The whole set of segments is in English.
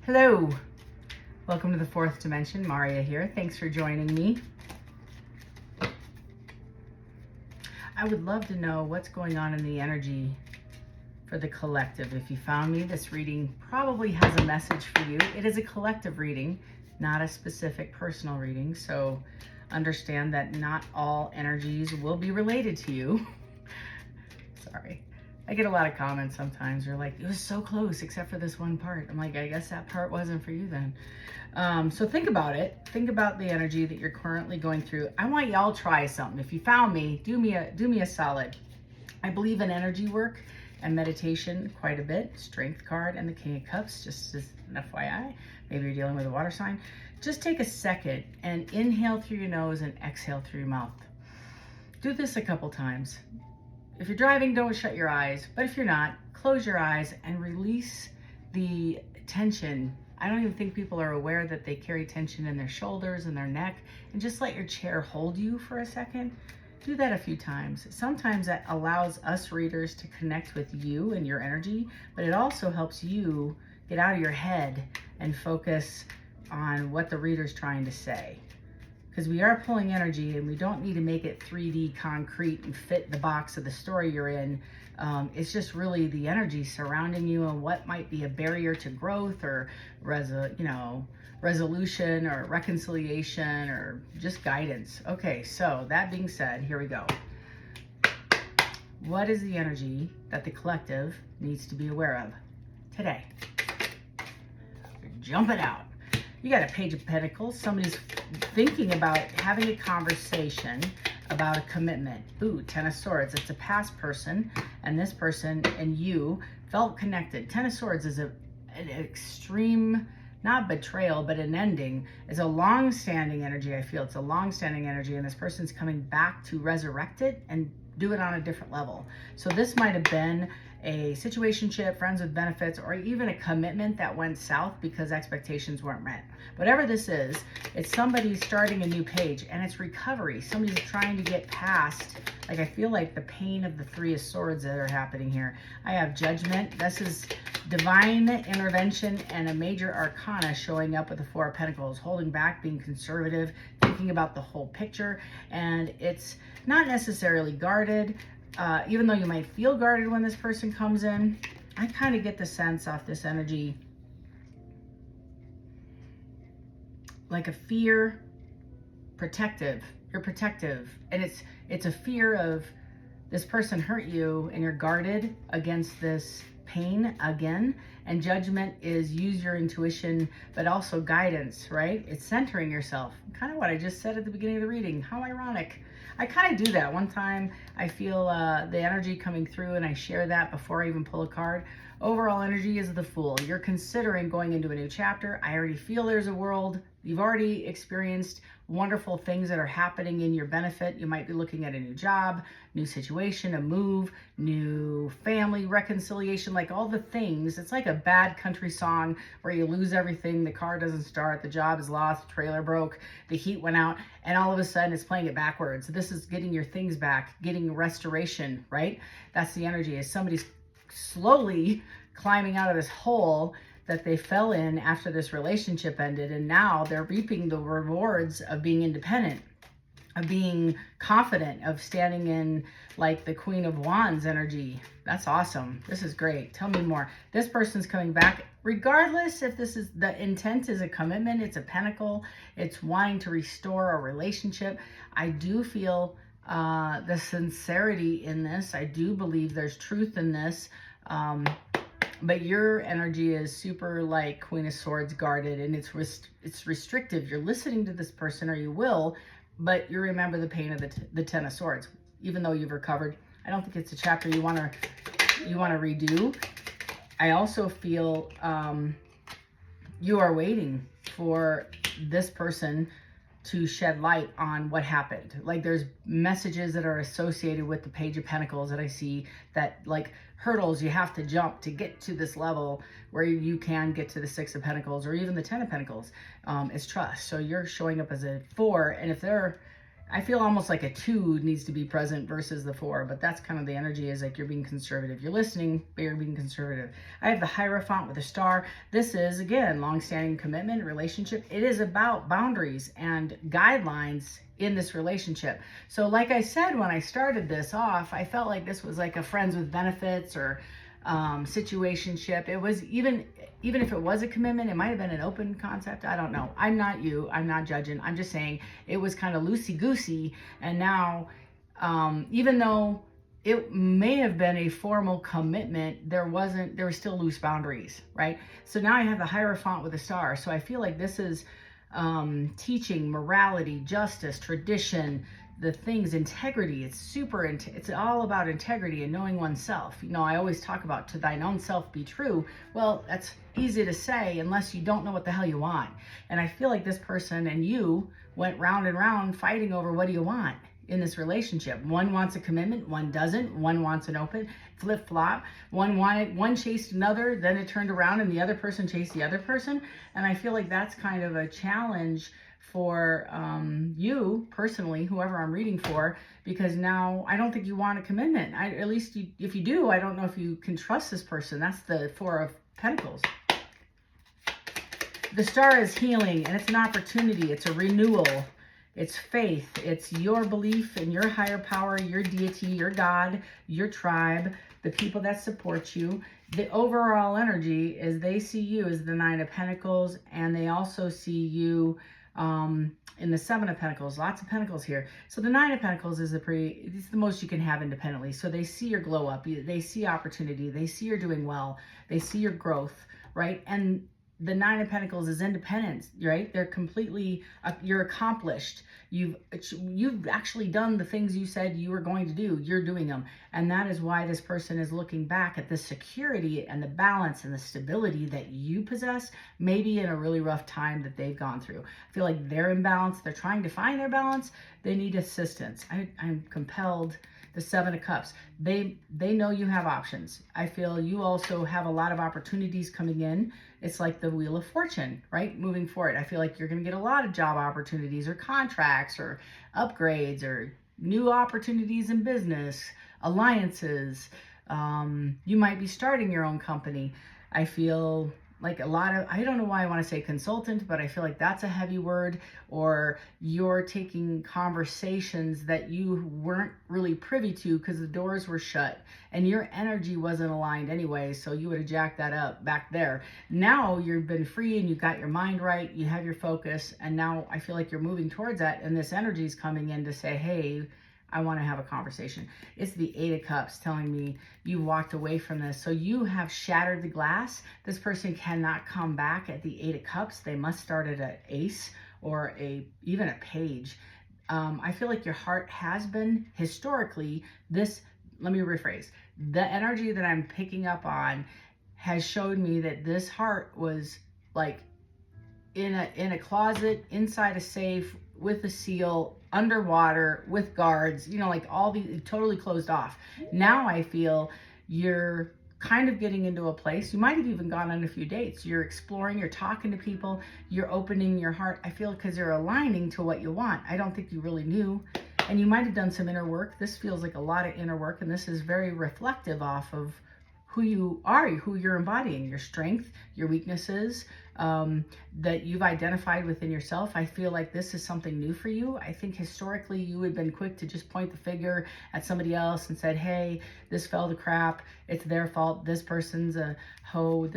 Hello, welcome to the fourth dimension. Maria here. Thanks for joining me. I would love to know what's going on in the energy for the collective. If you found me, this reading probably has a message for you. It is a collective reading, not a specific personal reading. So understand that not all energies will be related to you. Sorry. I get a lot of comments sometimes. They're like, it was so close except for this one part. I'm like, I guess that part wasn't for you then. So think about it. Think about the energy that you're currently going through. I want y'all to try something. If you found me, do me a solid. I believe in energy work and meditation quite a bit. Strength card and the King of Cups, just as an FYI. Maybe you're dealing with a water sign. Just take a second and inhale through your nose and exhale through your mouth. Do this a couple times. If you're driving, don't shut your eyes. But if you're not, close your eyes and release the tension. I don't even think people are aware that they carry tension in their shoulders and their neck. And just let your chair hold you for a second. Do that a few times. Sometimes that allows us readers to connect with you and your energy, but it also helps you get out of your head and focus on what the reader's trying to say. Because we are pulling energy and we don't need to make it 3D concrete and fit the box of the story you're in. It's just really the energy surrounding you and what might be a barrier to growth or resolution or reconciliation or just guidance. Okay, so that being said, here we go. What is the energy that the collective needs to be aware of today? Jump it out. You got a Page of Pentacles. Somebody's thinking about having a conversation about a commitment. Ooh, Ten of Swords. It's a past person, and this person and you felt connected. Ten of Swords is an extreme, not betrayal, but an ending. It's a long-standing energy, I feel. It's a long-standing energy, and this person's coming back to resurrect it and do it on a different level. So this might have been a situationship, friends with benefits, or even a commitment that went south because expectations weren't met. Whatever this is, it's somebody starting a new page, and it's recovery. Somebody's trying to get past, like I feel like the pain of the Three of Swords that are happening here. I have Judgment. This is divine intervention and a major arcana showing up with the Four of Pentacles, holding back, being conservative, thinking about the whole picture, and it's not necessarily guarded. Even though you might feel guarded when this person comes in, I kind of get the sense off this energy, like a fear, protective. You're protective, and it's a fear of this person hurt you, and you're guarded against this pain again. And Judgment is use your intuition, but also guidance, right? It's centering yourself. Kind of what I just said at the beginning of the reading. How ironic. I kind of do that. One time I feel the energy coming through, and I share that before I even pull a card. Overall energy is the Fool. You're considering going into a new chapter. I already feel there's a world. You've already experienced wonderful things that are happening in your benefit. You might be looking at a new job, new situation, a move, new family reconciliation, like all the things. It's like a bad country song where you lose everything. The car doesn't start, the job is lost, the trailer broke, the heat went out, and all of a sudden it's playing it backwards. This is getting your things back, getting restoration, right? That's the energy. Is somebody's slowly climbing out of this hole that they fell in after this relationship ended, and now they're reaping the rewards of being independent, of being confident, of standing in like the Queen of Wands energy. That's awesome. This is great. Tell me more. This person's coming back regardless if this is the intent is a commitment, it's a pentacle, it's wanting to restore a relationship. I do feel the sincerity in this. I do believe there's truth in this. But your energy is super like Queen of Swords, guarded, and it's restrictive. You're listening to this person, or you will, but you remember the pain of the Ten of Swords. Even though you've recovered, I don't think it's a chapter you want to redo. I also feel you are waiting for this person to shed light on what happened. Like there's messages that are associated with the Page of Pentacles that I see, that like hurdles you have to jump to get to this level where you can get to the Six of Pentacles or even the Ten of Pentacles. Is trust. So you're showing up as a 4, and if they're I feel almost like a 2 needs to be present versus the 4, but that's kind of the energy, is like you're being conservative. You're listening, but you're being conservative. I have the Hierophant with a star. This is, again, long-standing commitment, relationship. It is about boundaries and guidelines in this relationship. So like I said, when I started this off, I felt like this was like a friends with benefits or situationship. It was even if it was a commitment, it might have been an open concept. I don't know. I'm not you. I'm not judging. I'm just saying it was kind of loosey-goosey. And now, even though it may have been a formal commitment, there were still loose boundaries, right? So now I have the Hierophant with a star. So I feel like this is teaching morality, justice, tradition, the things, integrity. It's all about integrity and knowing oneself. You know, I always talk about to thine own self be true. Well, that's easy to say unless you don't know what the hell you want. And I feel like this person and you went round and round fighting over what do you want in this relationship. One wants a commitment, one doesn't. One wants an open, flip-flop. One chased another, then it turned around and the other person chased the other person. And I feel like that's kind of a challenge for you personally, whoever I'm reading for, because now I don't think you want a commitment. At least if you do, I don't know if you can trust this person. That's the 4 of Pentacles. The star is healing, and it's an opportunity. It's a renewal. It's faith. It's your belief in your higher power, your deity, your God, your tribe, the people that support you. The overall energy is they see you as the 9 of Pentacles, and they also see you in the 7 of Pentacles. Lots of Pentacles here. So the 9 of Pentacles is it's the most you can have independently. So they see your glow up. They see opportunity. They see you're doing well. They see your growth, right? And the 9 of Pentacles is independence, right? They're completely, you're accomplished. You've actually done the things you said you were going to do. You're doing them. And that is why this person is looking back at the security and the balance and the stability that you possess, maybe in a really rough time that they've gone through. I feel like they're imbalanced. They're trying to find their balance. They need assistance. I'm compelled. The 7 of Cups. They know you have options. I feel you also have a lot of opportunities coming in. It's like the Wheel of Fortune, right? Moving forward. I feel like you're going to get a lot of job opportunities or contracts or upgrades or new opportunities in business, alliances. You might be starting your own company. I feel like a lot of, I don't know why I want to say consultant, but I feel like that's a heavy word. Or you're taking conversations that you weren't really privy to because the doors were shut and your energy wasn't aligned anyway. So you would have jacked that up back there. Now you've been free and you've got your mind right. You have your focus. And now I feel like you're moving towards that. And this energy is coming in to say, hey, I want to have a conversation. It's the 8 of Cups telling me you walked away from this. So you have shattered the glass. This person cannot come back at the 8 of Cups. They must start at an ace or even a page. I feel like your heart has been historically let me rephrase. The energy that I'm picking up on has showed me that this heart was like in a closet, inside a safe, with a seal, underwater, with guards, you know, like all the totally closed off. Now I feel you're kind of getting into a place. You might have even gone on a few dates. You're exploring, you're talking to people, you're opening your heart. I feel because you're aligning to what you want. I don't think you really knew. And you might have done some inner work. This feels like a lot of inner work, and this is very reflective off of who you are, who you're embodying, your strength, your weaknesses, that you've identified within yourself. I feel like this is something new for you. I think historically you had been quick to just point the finger at somebody else and said, hey, this fell to crap. It's their fault. This person's a hoe.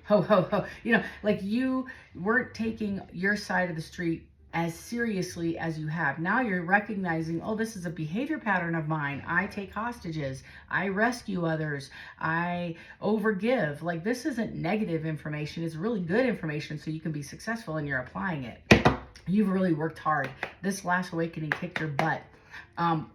Ho, ho, ho. You know, like you weren't taking your side of the street as seriously as you have. Now you're recognizing, oh, this is a behavior pattern of mine. I take hostages. I rescue others. I overgive. Like this isn't negative information. It's really good information so you can be successful and you're applying it. You've really worked hard. This last awakening kicked your butt.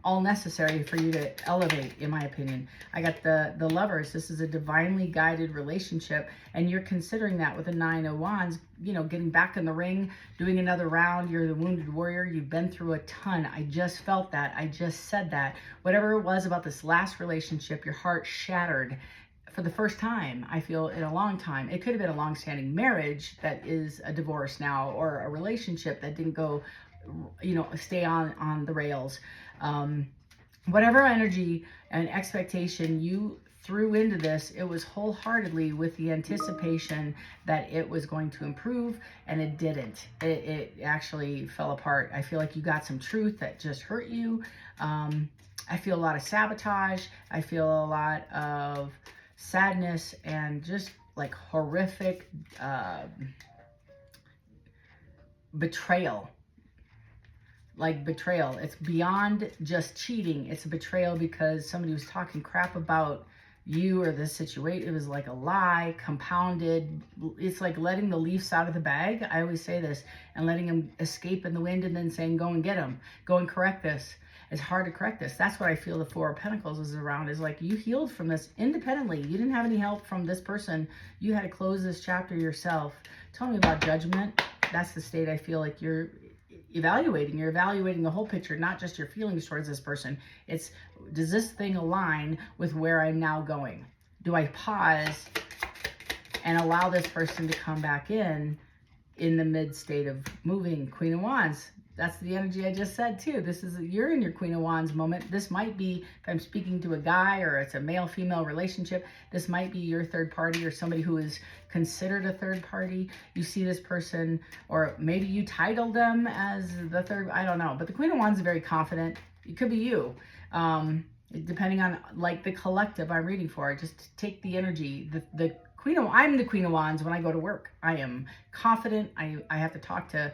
All necessary for you to elevate, in my opinion. I got the Lovers. This is a divinely guided relationship, and you're considering that with a 9 of Wands, you know, getting back in the ring, doing another round. You're the wounded warrior. You've been through a ton. I just felt that. I just said that. Whatever it was about this last relationship, your heart shattered for the first time, I feel, in a long time. It could have been a long-standing marriage that is a divorce now, or a relationship that didn't go stay on the rails. Whatever energy and expectation you threw into this, it was wholeheartedly with the anticipation that it was going to improve, and it didn't. It actually fell apart. I feel like you got some truth that just hurt you. I feel a lot of sabotage. I feel a lot of sadness and just like horrific betrayal. Like betrayal. It's beyond just cheating. It's a betrayal because somebody was talking crap about you or the situation. It was like a lie compounded. It's like letting the leaves out of the bag. I always say this, and letting them escape in the wind and then saying, go and get them. Go and correct this. It's hard to correct this. That's what I feel the Four of Pentacles is around, is like you healed from this independently. You didn't have any help from this person. You had to close this chapter yourself. Tell me about judgment. That's the state I feel like you're evaluating. You're evaluating the whole picture, not just your feelings towards this person. It's, does this thing align with where I'm now going? Do I pause and allow this person to come back in the mid state of moving? Queen of Wands. That's the energy I just said too. This is, you're in your Queen of Wands moment. This might be, if I'm speaking to a guy or it's a male-female relationship, this might be your third party or somebody who is considered a third party. You see this person, or maybe you titled them as the third, I don't know. But the Queen of Wands is very confident. It could be you. Depending on like the collective I'm reading for. Just take the energy. I'm the Queen of Wands when I go to work. I am confident. I have to talk to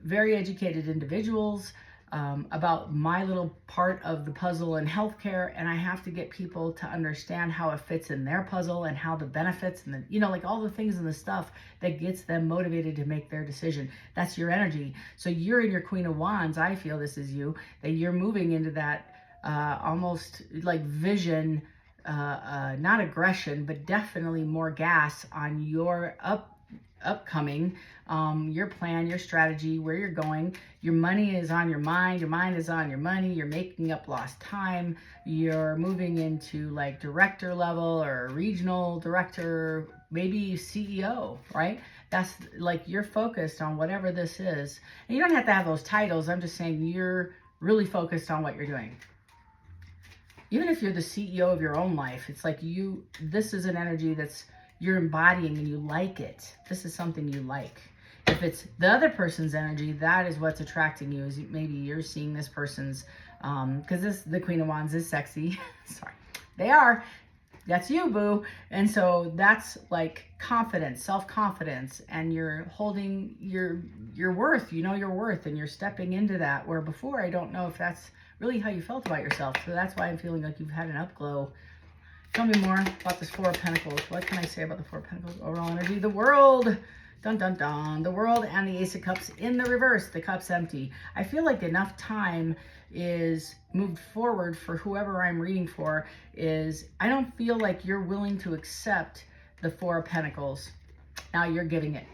very educated individuals about my little part of the puzzle in healthcare, and I have to get people to understand how it fits in their puzzle and how the benefits and the, like all the things and the stuff that gets them motivated to make their decision. That's your energy. So you're in your Queen of Wands. I feel this is you, that you're moving into that almost like vision, not aggression, but definitely more gas on your upcoming, your plan, your strategy, where you're going. Your money is on your mind. Your mind is on your money. You're making up lost time. You're moving into like director level or regional director, maybe CEO, right? That's like you're focused on whatever this is. And you don't have to have those titles. I'm just saying you're really focused on what you're doing. Even if you're the CEO of your own life, it's like this is an energy that's you're embodying and you like it. This is something you like. If it's the other person's energy, that is what's attracting you, is maybe you're seeing this person's, because the Queen of Wands is sexy. Sorry. They are. That's you, boo. And so that's like confidence, self-confidence, and you're holding your worth. You know your worth, and you're stepping into that, where before I don't know if that's really how you felt about yourself. So that's why I'm feeling like you've had an upglow. Tell me more about this Four of Pentacles. What can I say about the Four of Pentacles? Overall energy. The World. Dun, dun, dun. The World and the Ace of Cups in the reverse. The cup's empty. I feel like enough time is moved forward for whoever I'm reading for. I don't feel like you're willing to accept the Four of Pentacles. Now you're giving it.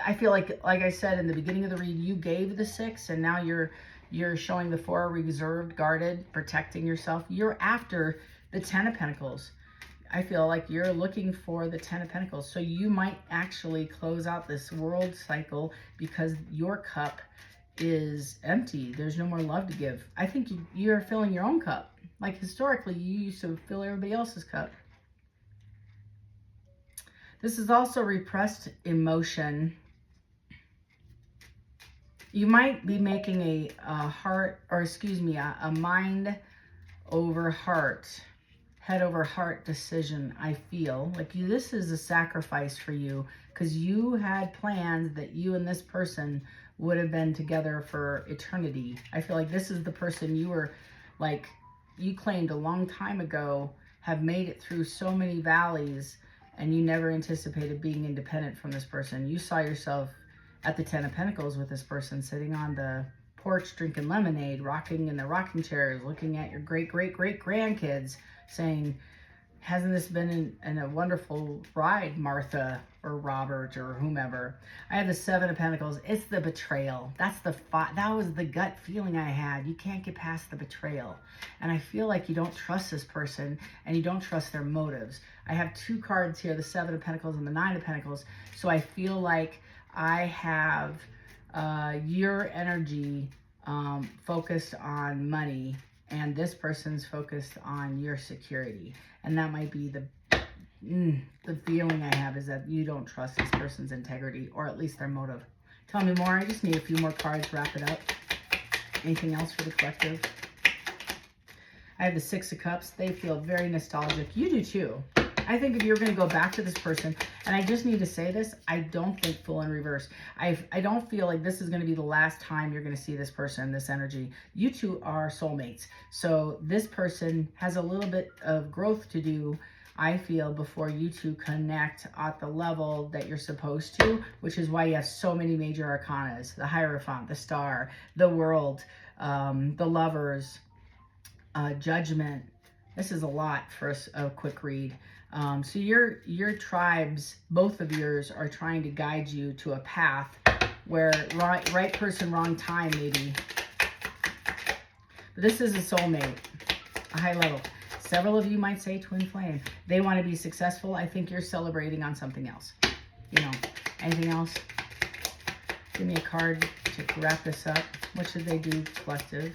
I feel like I said in the beginning of the read, you gave the Six, and now you're showing the Four, reserved, guarded, protecting yourself. You're after the Ten of Pentacles. I feel like you're looking for the Ten of Pentacles. So you might actually close out this world cycle because your cup is empty. There's no more love to give. I think you're filling your own cup. Like historically, you used to fill everybody else's cup. This is also repressed emotion. You might be making a mind over heart, head over heart decision. I feel like this is a sacrifice for you, because you had plans that you and this person would have been together for eternity. I feel like this is the person you claimed a long time ago, have made it through so many valleys, and you never anticipated being independent from this person. You saw yourself at the Ten of Pentacles with this person, sitting on the porch drinking lemonade, rocking in the rocking chairs, looking at your great grandkids, saying, hasn't this been a wonderful ride, Martha or Robert or whomever? I have the Seven of Pentacles. It's the betrayal. That was the gut feeling I had. You can't get past the betrayal. And I feel like you don't trust this person, and you don't trust their motives. I have two cards here, the Seven of Pentacles and the Nine of Pentacles. So I feel like I have your energy focused on money, and this person's focused on your security. And that might be the feeling I have, is that you don't trust this person's integrity, or at least their motive. Tell me more. I just need a few more cards to wrap it up. Anything else for the collective? I have the Six of Cups. They feel very nostalgic. You do too. I think if you're going to go back to this person, and I just need to say this, I don't think full in reverse. I don't feel like this is going to be the last time you're going to see this person, this energy. You two are soulmates. So this person has a little bit of growth to do, I feel, before you two connect at the level that you're supposed to, which is why you have so many major arcanas: the Hierophant, the Star, the World, the Lovers, Judgment. This is a lot for a quick read. So your tribes, both of yours, are trying to guide you to a path where right person, wrong time, maybe. But this is a soulmate, a high level. Several of you might say twin flame. They want to be successful. I think you're celebrating on something else. You know, anything else? Give me a card to wrap this up. What should they do, collective?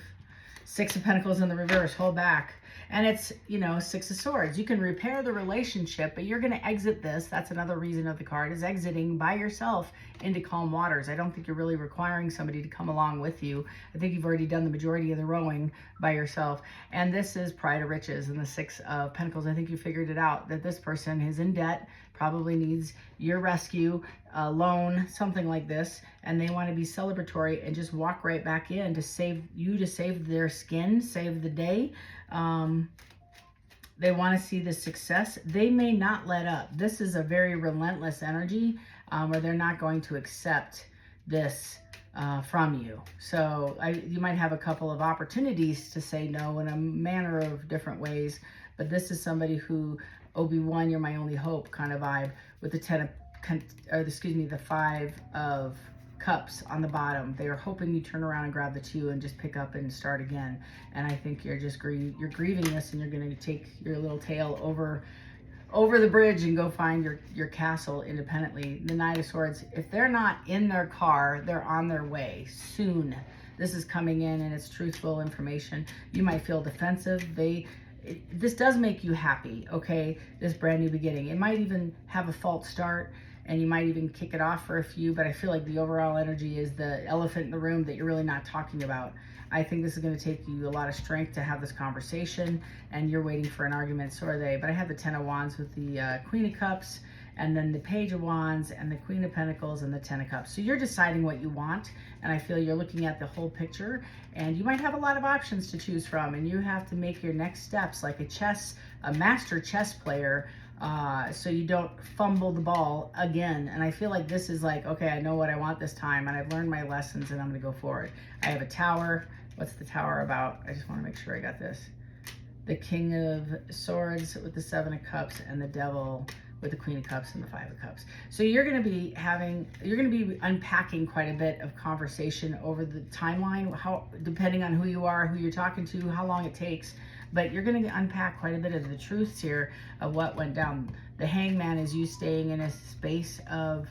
Six of Pentacles in the reverse. Hold back. And it's, you know, Six of Swords. You can repair the relationship, but you're going to exit this. That's another reason of the card, is exiting by yourself into calm waters. I don't think you're really requiring somebody to come along with you. I think you've already done the majority of the rowing by yourself. And this is Pride of Riches and the Six of Pentacles. I think you figured it out, that this person is in debt, probably needs your rescue, a loan, something like this, and they want to be celebratory and just walk right back in to save you, to save their skin, save the day. They want to see the success. They may not let up. This is a very relentless energy, where they're not going to accept this from you. So you might have a couple of opportunities to say no in a manner of different ways, but this is somebody who, Obi-Wan, you're my only hope kind of vibe, with the the Five of Cups on the bottom. They are hoping you turn around and grab the Two and just pick up and start again. And I think you're just you're grieving this, and you're going to take your little tail over the bridge and go find your castle independently. The Knight of Swords, if they're not in their car, they're on their way soon. This is coming in, and it's truthful information. You might feel defensive. This does make you happy, okay? This brand new beginning. It might even have a false start, and you might even kick it off for a few, but I feel like the overall energy is the elephant in the room that you're really not talking about. I think this is going to take you a lot of strength to have this conversation, and you're waiting for an argument, so are they. But I have the Ten of Wands with the Queen of Cups, and then the Page of Wands, and the Queen of Pentacles, and the Ten of Cups. So you're deciding what you want, and I feel you're looking at the whole picture, and you might have a lot of options to choose from, and you have to make your next steps like a master chess player, so you don't fumble the ball again. And I feel like this is like, okay, I know what I want this time, and I've learned my lessons, and I'm going to go forward. I have a Tower. What's the Tower about? I just want to make sure I got this. The King of Swords with the Seven of Cups, and the Devil with the Queen of Cups and the Five of Cups. So you're going to be unpacking quite a bit of conversation over the timeline, depending on who you are, who you're talking to, how long it takes. But you're going to unpack quite a bit of the truths here of what went down. The Hangman is you staying in a space of,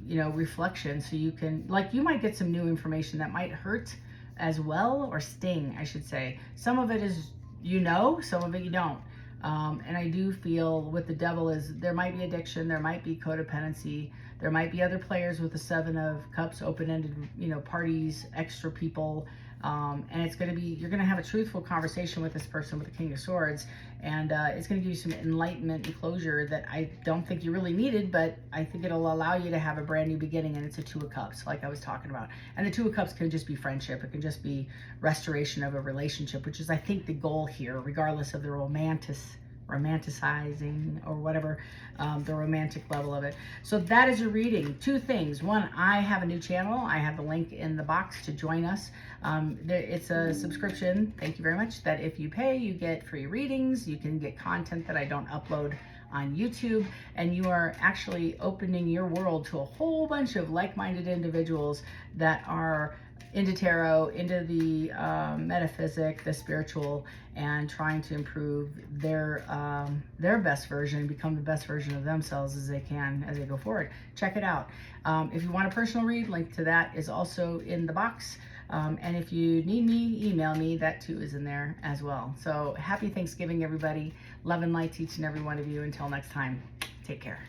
reflection, so you can, you might get some new information that might hurt as well, or sting, I should say. Some of it is, some of it you don't. And I do feel with the Devil is there might be addiction, there might be codependency, there might be other players with the Seven of Cups, open-ended, parties, extra people. And it's going to be, you're going to have a truthful conversation with this person with the King of Swords, and it's going to give you some enlightenment and closure that I don't think you really needed, but I think it'll allow you to have a brand new beginning. And it's a Two of Cups, like I was talking about. And the Two of Cups can just be friendship. It can just be restoration of a relationship, which is, I think, the goal here, regardless of the romanticizing or whatever, the romantic level of it. So that is your reading. Two things. One, I have a new channel. I have the link in the box to join us. It's a subscription, thank you very much, that if you pay, you get free readings. You can get content that I don't upload on YouTube, and you are actually opening your world to a whole bunch of like-minded individuals that are into tarot, into the metaphysic, the spiritual, and trying to improve their best version, become the best version of themselves as they can as they go forward. Check it out. If you want a personal read, link to that is also in the box. And if you need me, email me. That too is in there as well. So happy Thanksgiving, everybody. Love and light to each and every one of you. Until next time, take care.